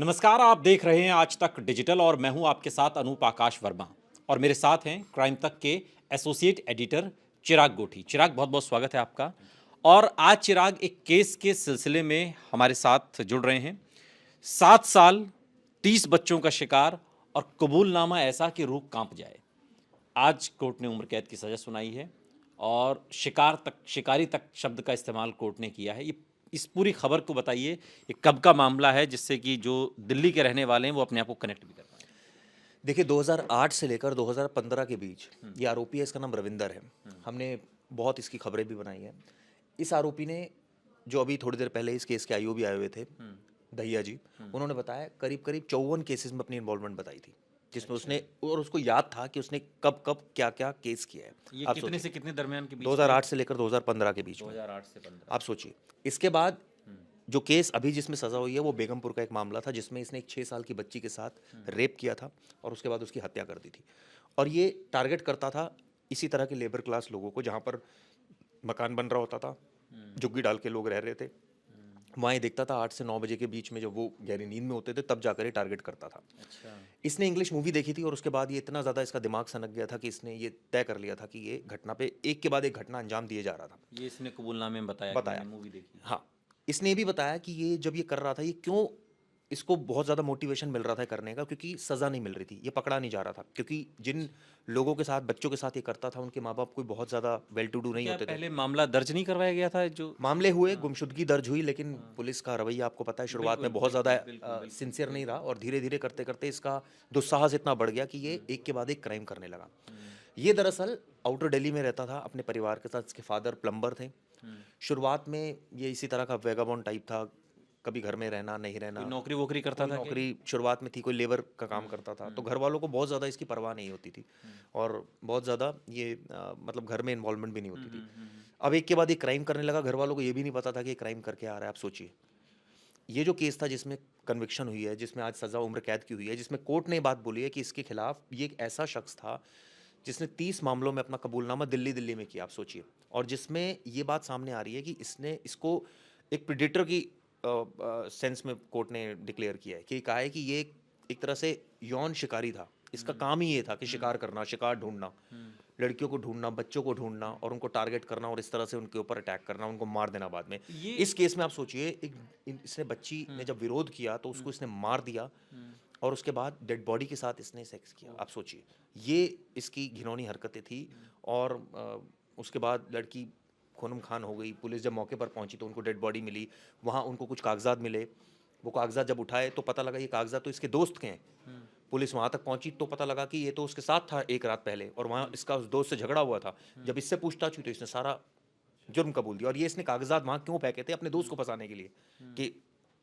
नमस्कार, आप देख रहे हैं आज तक डिजिटल और मैं हूं आपके साथ अनूप आकाश वर्मा। और मेरे साथ हैं क्राइम तक के एसोसिएट एडिटर चिराग गोठी। चिराग, बहुत बहुत स्वागत है आपका। और आज चिराग एक केस के सिलसिले में हमारे साथ जुड़ रहे हैं। 7 साल, 30 बच्चों का शिकार और कबूलनामा ऐसा कि रूह कांप जाए। आज कोर्ट ने उम्र कैद की सज़ा सुनाई है और शिकारी तक शब्द का इस्तेमाल कोर्ट ने किया है। ये इस पूरी खबर को बताइए, ये कब का मामला है, जिससे कि जो दिल्ली के रहने वाले हैं वो अपने आप को कनेक्ट भी कर पाएँ। देखिए 2008 से लेकर 2015 के बीच ये आरोपी है, इसका नाम रविंदर है। हमने बहुत इसकी खबरें भी बनाई हैं। इस आरोपी ने, जो अभी थोड़ी देर पहले इस केस के आईओ भी आए हुए थे, दहिया जी, उन्होंने बताया करीब करीब 54 केसेस में अपनी इन्वॉल्वमेंट बताई थी, जिसमें अच्छा, उसने, और उसको याद था कि उसने कब कब क्या क्या केस किया है। ये आप कितने सोचिए, से कितने दरमियान के बीच की है? 2008 से लेकर 2015 के बीच में। 2008 से 15। आप सोचिए, इसके बाद जो केस अभी जिसमें सजा हुई है वो बेगमपुर का एक मामला था, जिसमें इसने एक 6 साल की बच्ची के साथ रेप किया था और उसके बाद उसकी हत्या कर दी थी। और ये टारगेट करता था इसी तरह के लेबर क्लास लोगों को, जहाँ पर मकान बन रहा होता था, झुग्गी डाल के लोग रह रहे थे, वहाँ ये देखता था 8 से 9 बजे के बीच में, जब वो गहरी नींद में होते थे तब जाकर ये टारगेट करता था। अच्छा, इसने इंग्लिश मूवी देखी थी और उसके बाद ये इतना ज़्यादा इसका दिमाग सनक गया था कि इसने ये तय कर लिया था कि ये घटना पे एक के बाद एक घटना अंजाम दिए जा रहा था। ये इसने कबूलनामे में बताया कि बताया, मैंने मूवी देखी है। हाँ, इसने ये भी बताया कि ये जब ये कर रहा था, ये क्यों, इसको बहुत ज़्यादा मोटिवेशन मिल रहा था करने का, क्योंकि सज़ा नहीं मिल रही थी, ये पकड़ा नहीं जा रहा था, क्योंकि जिन लोगों के साथ, बच्चों के साथ ये करता था, उनके माँ बाप कोई बहुत ज़्यादा वेल टू डू तो नहीं क्या होते थे। पहले मामला दर्ज नहीं करवाया गया था जो? मामले हुए, हाँ, गुमशुदगी दर्ज हुई, लेकिन हाँ। पुलिस का रवैया आपको पता है, शुरुआत बिल्कुल, में बहुत ज़्यादा बिल्कुल, बिल्कुल, बिल्कुल, सिंसियर नहीं रहा, बिल्कुल। और धीरे धीरे करते करते इसका दुस्साहस इतना बढ़ गया कि ये एक के बाद एक क्राइम करने लगा। ये दरअसल आउटर दिल्ली में रहता था अपने परिवार के साथ, इसके फादर प्लम्बर थे। शुरुआत में ये इसी तरह का वेगाबॉन्ड टाइप था, कभी घर में रहना, नहीं कोई रहना, नौकरी वोकरी करता कोई था क्या ये? नौकरी शुरुआत में थी, कोई लेबर का काम करता था, तो घर वालों को बहुत ज़्यादा इसकी परवाह नहीं होती थी, और बहुत ज़्यादा ये मतलब घर में इन्वॉल्वमेंट भी नहीं होती थी। अब एक के बाद एक क्राइम करने लगा, घर वालों को ये भी नहीं पता था कि ये क्राइम करके आ रहा है। आप सोचिए, ये जो केस था जिसमें कन्विक्शन हुई है, जिसमें आज सज़ा उम्र कैद की हुई है, जिसमें कोर्ट ने ये बात बोली है कि इसके खिलाफ ये एक ऐसा शख्स था जिसने 30 मामलों में अपना कबूलनामा दिल्ली दिल्ली में किया। आप सोचिए, और जिसमें ये बात सामने आ रही है कि इसने इसको एक प्रेडेटर की सेंस में कोर्ट ने डिक्लेयर किया है, कि कहा है कि ये एक तरह से यौन शिकारी था। इसका काम ही ये था कि शिकार करना, शिकार ढूंढना, लड़कियों को ढूंढना, बच्चों को ढूंढना और उनको टारगेट करना, और इस तरह से उनके ऊपर अटैक करना, उनको मार देना बाद में। ये इस केस में आप सोचिए, इसने बच्ची ने जब विरोध किया तो उसको इसने मार दिया, और उसके बाद डेड बॉडी के साथ इसने सेक्स किया। आप सोचिए, ये इसकी घिनौनी हरकतें थी। और उसके बाद लड़की खूनम खान हो गई। पुलिस जब मौके पर पहुंची तो उनको डेड बॉडी मिली, वहाँ उनको कुछ कागजात मिले। वो कागजात जब उठाए तो पता लगा ये कागजात तो इसके दोस्त के हैं। पुलिस वहाँ तक पहुंची तो पता लगा कि ये तो उसके साथ था एक रात पहले, और वहाँ इसका उस दोस्त से झगड़ा हुआ था। जब इससे पूछताछ हुई तो इसने सारा जुर्म कबूल दिया, और ये इसने कागजात वहाँ क्यों फेंके थे, अपने दोस्त को फंसाने के लिए, कि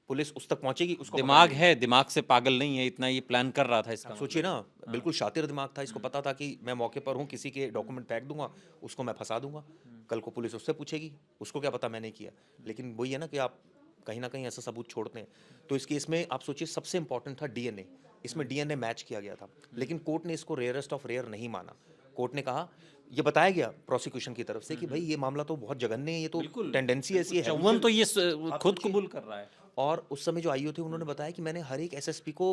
पुलिस उस तक पहुंचेगी, उसको पकड़ दिमाग लेगी। है, दिमाग से पागल नहीं है, इतना ये प्लान कर रहा था, आप इसका सोचिए मतलब ना, है। हाँ। बिल्कुल शातिर दिमाग था, इसको पता था कि मैं मौके पर हूँ, किसी के डॉक्यूमेंट फेंक दूंगा, उसको मैं फंसा दूंगा, कल को पुलिस उससे पूछेगी, उसको क्या पता मैंने किया। लेकिन वही है ना कि आप कहीं ना कहीं ऐसा सबूत छोड़ते हैं। तो इस केस में आप सोचिए, सबसे इंपॉर्टेंट था डीएनए। इसमें डीएनए मैच किया गया था, लेकिन कोर्ट ने इसको रेयरेस्ट ऑफ रेयर नहीं माना। कोर्ट ने कहा, ये बताया गया प्रोसिक्यूशन की तरफ से कि भाई ये मामला तो बहुत जघन्य है, ये तो बिल्कुल, टेंडेंसी बिल्कुल, ऐसी है, चौवन तो ये आप खुद सोचिए। कबूल कर रहा है। और उस समय जो आईओ थे उन्होंने बताया कि मैंने हर एक एसएसपी को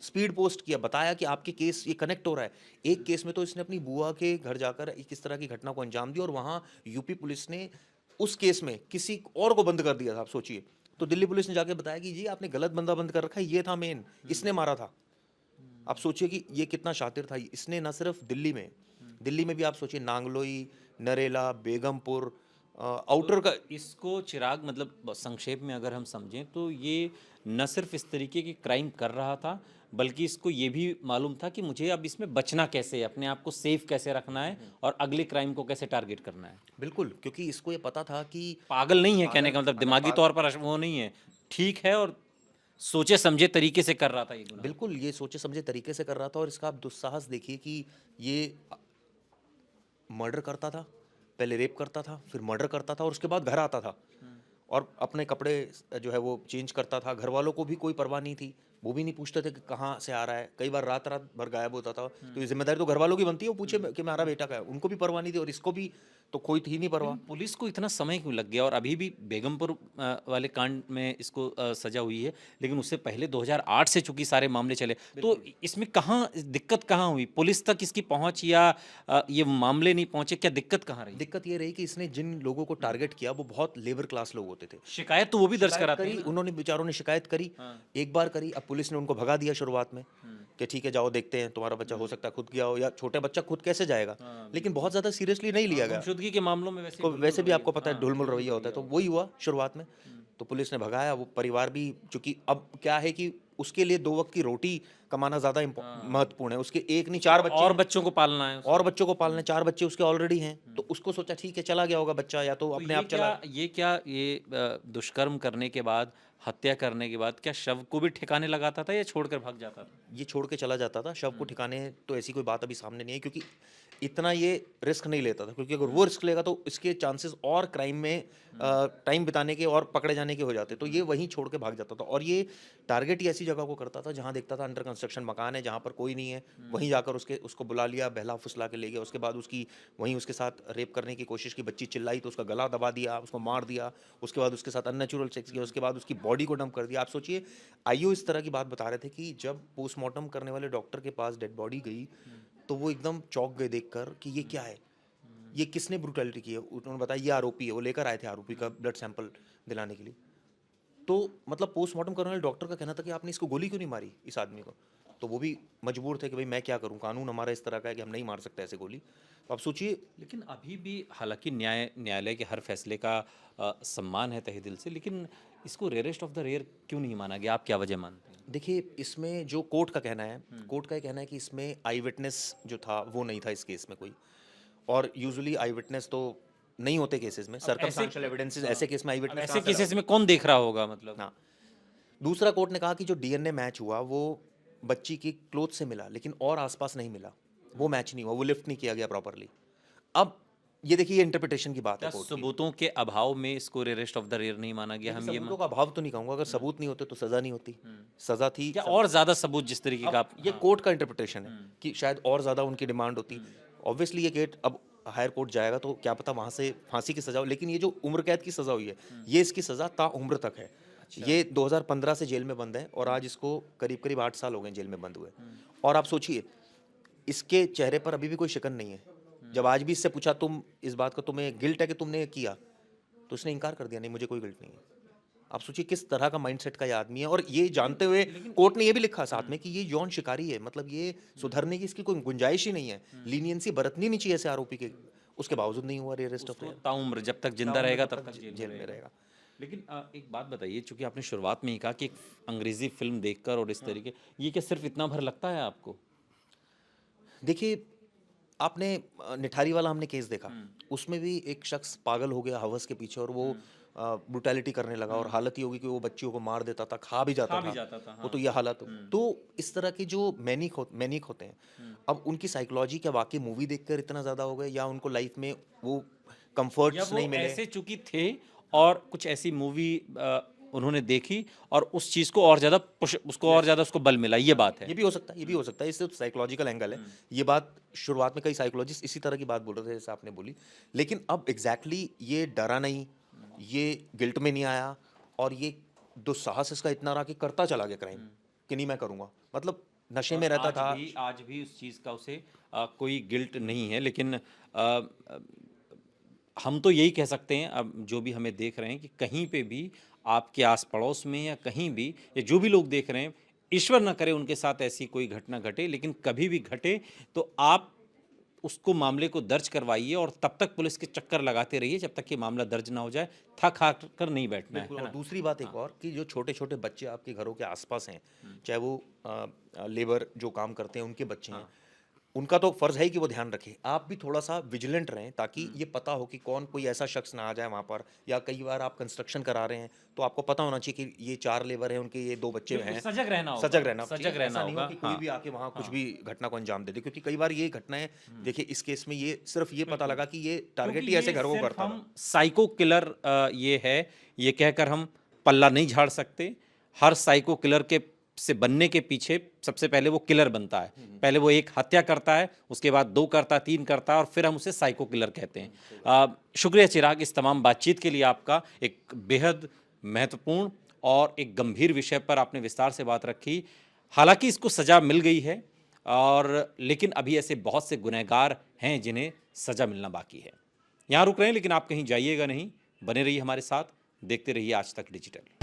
स्पीड पोस्ट किया, बताया कि आपके केस ये कनेक्ट हो रहा है। एक केस में तो इसने अपनी बुआ के घर जाकर किस तरह की घटना को अंजाम दिया, और वहां यूपी पुलिस ने उस केस में किसी और को बंद कर दिया था। आप सोचिए, तो दिल्ली पुलिस ने जाके बताया कि जी आपने गलत बंदा बंद कर रखा है, ये था मेन, इसने मारा था। आप सोचिए कि ये कितना शातिर था। इसने न सिर्फ दिल्ली में भी आप सोचिए, नांगलोई, नरेला, बेगमपुर, आउटर का। इसको चिराग, मतलब संक्षेप में अगर हम समझें तो ये न सिर्फ इस तरीके की क्राइम कर रहा था, बल्कि इसको ये भी मालूम था कि मुझे अब इसमें बचना कैसे है, अपने आप को सेफ कैसे रखना है और अगले क्राइम को कैसे टारगेट करना है। बिल्कुल, क्योंकि इसको ये पता था कि पागल नहीं है, कहने पागल, का मतलब अगर दिमागी तौर पर वो नहीं है, ठीक है, और सोचे समझे तरीके से कर रहा था ये गुनाह। बिल्कुल ये सोचे समझे तरीके से कर रहा था। और इसका आप दुस्साहस देखिए कि ये मर्डर करता था, पहले रेप करता था, फिर मर्डर करता था, और उसके बाद घर आता था और अपने कपड़े जो है वो चेंज करता था। घर वालों को भी कोई परवाह नहीं थी, वो भी नहीं पूछते थे कि कहाँ से आ रहा है, कई बार रात रात भर गायब होता था। तो ये जिम्मेदारी तो घर वालों की बनती है, वो पूछे कि हमारा बेटा का है, उनको भी परवाह नहीं थी और इसको भी तो कोई थी नहीं परवाह। लेकिन पुलिस को इतना समय क्यों लग गया और अभी भी बेगमपुर वाले कांड में इसको सजा हुई है, लेकिन उससे पहले 2008 से चूंकि सारे मामले चले, तो इसमें कहाँ दिक्कत कहाँ हुई? पुलिस तक इसकी पहुंच या ये मामले नहीं पहुंचे, क्या दिक्कत कहाँ रही? दिक्कत ये रही कि इसने जिन लोगों को टारगेट किया वो बहुत लेबर क्लास लोग होते थे। शिकायत तो वो भी दर्ज शिकायत कराते करी, हैं ना? उन्होंने बेचारों ने शिकायत करी, हाँ। एक बार करी, अब पुलिस ने उनको भगा दिया शुरुआत में कि ठीक है जाओ देखते हैं, तुम्हारा बच्चा हो सकता है खुद गया हो, या छोटा बच्चा खुद कैसे जाएगा। हाँ, लेकिन बहुत ज्यादा सीरियसली नहीं लिया गया। गुमशुदगी के मामलों में वैसे को ढुलमुल वैसे भी रवैया, आपको पता है हाँ, ढुलमुल रवैया होता है, तो वही हुआ शुरुआत में। तो पुलिस ने भगाया, वो परिवार भी, चूंकि अब क्या है कि उसके लिए 2 वक्त की रोटी कमाना ज्यादा महत्वपूर्ण है, उसके एक नहीं 4 बच्चे और हैं, बच्चों को पालना है उसको। और बच्चों को पालने, 4 बच्चे उसके ऑलरेडी हैं, तो उसको सोचा ठीक है चला गया होगा बच्चा, या तो तो अपने ये आप चला। क्या ये दुष्कर्म करने के बाद, हत्या करने के बाद क्या शव को भी ठिकाने लगाता था या छोड़कर भाग जाता था? ये छोड़ के चला जाता था शव को ठिकाने, तो ऐसी कोई बात अभी सामने नहीं है, क्योंकि इतना ये रिस्क नहीं लेता था, क्योंकि अगर वो रिस्क लेगा तो इसके चांसेस और क्राइम में टाइम बिताने के और पकड़े जाने के हो जाते, तो ये वहीं छोड़ के भाग जाता था। और ये टारगेट ही ऐसी जगह को करता था जहाँ देखता था अंडर कंस्ट्रक्शन मकान है, जहाँ पर कोई नहीं है, वहीं जाकर उसको बुला लिया, बहला फुसला के ले गया, उसके बाद उसकी वहीं उसके साथ रेप करने की कोशिश की, बच्ची चिल्लाई तो उसका गला दबा दिया, उसको मार दिया, उसके बाद उसके साथ अननेचुरल सेक्स किया, उसके बाद उसकी बॉडी को डंप कर दिया। आप सोचिए, आईओ इस तरह की बात बता रहे थे कि जब पोस्टमार्टम करने वाले डॉक्टर के पास डेड बॉडी गई तो वो एकदम चौंक गए देखकर कि ये क्या है, ये किसने ब्रूटैलिटी की है। उन्होंने बताया ये आरोपी है, वो लेकर आए थे आरोपी का ब्लड सैंपल दिलाने के लिए। तो मतलब पोस्टमार्टम करने वाले डॉक्टर का कहना था कि आपने इसको गोली क्यों नहीं मारी इस आदमी को, तो वो भी मजबूर थे कि भाई मैं क्या करूं, कानून हमारा इस तरह का है कि हम नहीं मार सकते ऐसे गोली। तो आप सोचिए, लेकिन अभी भी हालांकि न्यायालय के हर फैसले का सम्मान है तहे दिल से, लेकिन इसको रेयरेस्ट ऑफ द रेयर क्यों नहीं माना गया? आप क्या वजह मानते हैं? देखिए इसमें जो कोर्ट का कहना है, कोर्ट का ये कहना है कि इसमें आई विटनेस जो था वो नहीं था इस केस में कोई, और यूजुअली आई विटनेस तो नहीं होते केसेस में, सर्कमस्टेंशियल एविडेंसेस ऐसे केस में आई विटनेस ऐसे केसेस में कौन देख रहा होगा मतलब? हाँ। दूसरा कोर्ट ने कहा कि जो डीएनए मैच हुआ वो बच्ची की क्लोथ से मिला, लेकिन और आसपास नहीं मिला, वो मैच नहीं हुआ, वो लिफ्ट नहीं किया गया प्रॉपरली। अब ये देखिए, ये इंटरप्रिटेशन की बात है क्या कोर्ट की। सबूतों के अभाव में इसको रेयरेस्ट ऑफ द रेयर नहीं माना गया? हम ये सबूतों का अभाव तो नहीं कहूंगा, अगर सबूत नहीं होते तो सजा नहीं होती, सजा थी। क्या और ज्यादा सबूत जिस तरीके का आप ये कोर्ट का इंटरप्रिटेशन है कि शायद और ज्यादा उनकी डिमांड होती। ऑब्वियसली ये केट अब हायर कोर्ट जाएगा तो क्या पता वहां से फांसी की सजा हो, लेकिन ये जो उम्र कैद की सजा हुई है, ये इसकी सजा ता उम्र तक है। ये 2015 से जेल में बंद है और आज इसको करीब करीब 8 साल हो गए जेल में बंद हुए। और आप सोचिए, इसके चेहरे पर अभी भी कोई शिकन नहीं है। जब आज भी इससे पूछा तुम इस बात का तुम्हें गिल्ट है कि तुमने ये किया, तो उसने इनकार कर दिया, नहीं मुझे कोई गिल्ट नहीं है। आप सोचिए किस तरह का माइंडसेट का ये आदमी है, और ये जानते हुए कोर्ट ने ये भी लिखा साथ में कि ये यौन शिकारी है, मतलब ये सुधरने की इसकी कोई गुंजाइश ही नहीं है, लीनियंसी बरतनी नहीं चाहिए ऐसे आरोपी के, उसके बावजूद नहीं हुआ रेस्ट ऑफ ताउम्र जब तक जिंदा रहेगा तब तक जेल में रहेगा। लेकिन एक बात बताइए, चूंकि आपने शुरुआत में ही कहा कि एक अंग्रेजी फिल्म देखकर और इस तरीके, ये क्या सिर्फ इतना भर लगता है आपको? देखिए, आपने निठारी वाला हमने केस देखा, उसमें भी एक शख्स पागल हो गया हवस के पीछे, और वो ब्रुटैलिटी करने लगा, और हालत ही होगी कि वो बच्चियों को मार देता था, खा भी जाता था। वो तो ये हालत हो, तो इस तरह के जो मैनिक होते हैं, अब उनकी साइकोलॉजी क्या वाकई मूवी देखकर इतना ज्यादा हो गए, या उनको लाइफ में वो कंफर्ट्स नहीं मिले? ऐसे चूंकि थे और कुछ ऐसी मूवी उन्होंने देखी और उस चीज को और ज्यादा उसको और ज्यादा उसको बल मिला, ये बात है। ये भी हो सकता है, ये भी हो सकता है, इससे साइकोलॉजिकल एंगल है। ये बात शुरुआत में कई साइकोलॉजिस्ट इसी तरह की बात बोल रहे थे जैसे आपने बोली, लेकिन अब एग्जैक्टली ये डरा नहीं, ये गिल्ट में नहीं आया, और ये दुस्साहस इसका इतना रहा कि करता चला गया क्राइम, कि नहीं मैं करूंगा, मतलब नशे में रहता था। आज भी उस चीज का उसे कोई गिल्ट नहीं है, लेकिन हम तो यही कह सकते हैं, अब जो भी हमें देख रहे हैं, कि कहीं पे भी आपके आस पड़ोस में या कहीं भी, या जो भी लोग देख रहे हैं, ईश्वर ना करे उनके साथ ऐसी कोई घटना घटे, लेकिन कभी भी घटे तो आप उसको मामले को दर्ज करवाइए और तब तक पुलिस के चक्कर लगाते रहिए जब तक ये मामला दर्ज ना हो जाए। थक हार कर नहीं बैठना है और ना? दूसरी बात एक और, कि जो छोटे छोटे बच्चे आपके घरों के आसपास हैं, चाहे वो लेबर जो काम करते हैं उनके बच्चे हैं, उनका तो फर्ज है ही कि वो ध्यान रखें। आप भी थोड़ा सा विजिलेंट रहें, ताकि ये पता हो कि कौन कोई ऐसा शख्स ना आ जाए वहाँ पर, या कई बार आप कंस्ट्रक्शन करा रहे हैं तो आपको पता होना चाहिए कि ये 4 लेबर हैं, उनके ये 2 बच्चे हैं। सजग रहना होगा, सजग रहना सजग चाहिए। रहना ऐसा नहीं हो होगा, कि कोई भी आके वहाँ कुछ भी घटना को अंजाम दे दे, क्योंकि कई बार ये घटनाएं, देखिए इस केस में ये सिर्फ ये पता लगा कि ये टारगेट ही ऐसे घरों को करता था। साइको किलर ये है, ये कहकर हम पल्ला नहीं झाड़ सकते। हर साइको किलर के से बनने के पीछे सबसे पहले वो किलर बनता है। पहले वो एक हत्या करता है, उसके बाद 2 करता है, 3 करता है और फिर हम उसे साइको किलर कहते हैं। शुक्रिया चिराग, इस तमाम बातचीत के लिए आपका। एक बेहद महत्वपूर्ण और एक गंभीर विषय पर आपने विस्तार से बात रखी। हालांकि इसको सज़ा मिल गई है और लेकिन अभी ऐसे बहुत से गुनहगार हैं जिन्हें सज़ा मिलना बाकी है। यहाँ रुक रहे हैं, लेकिन आप कहीं जाइएगा नहीं, बने रहिए हमारे साथ, देखते रहिए आज तक डिजिटल।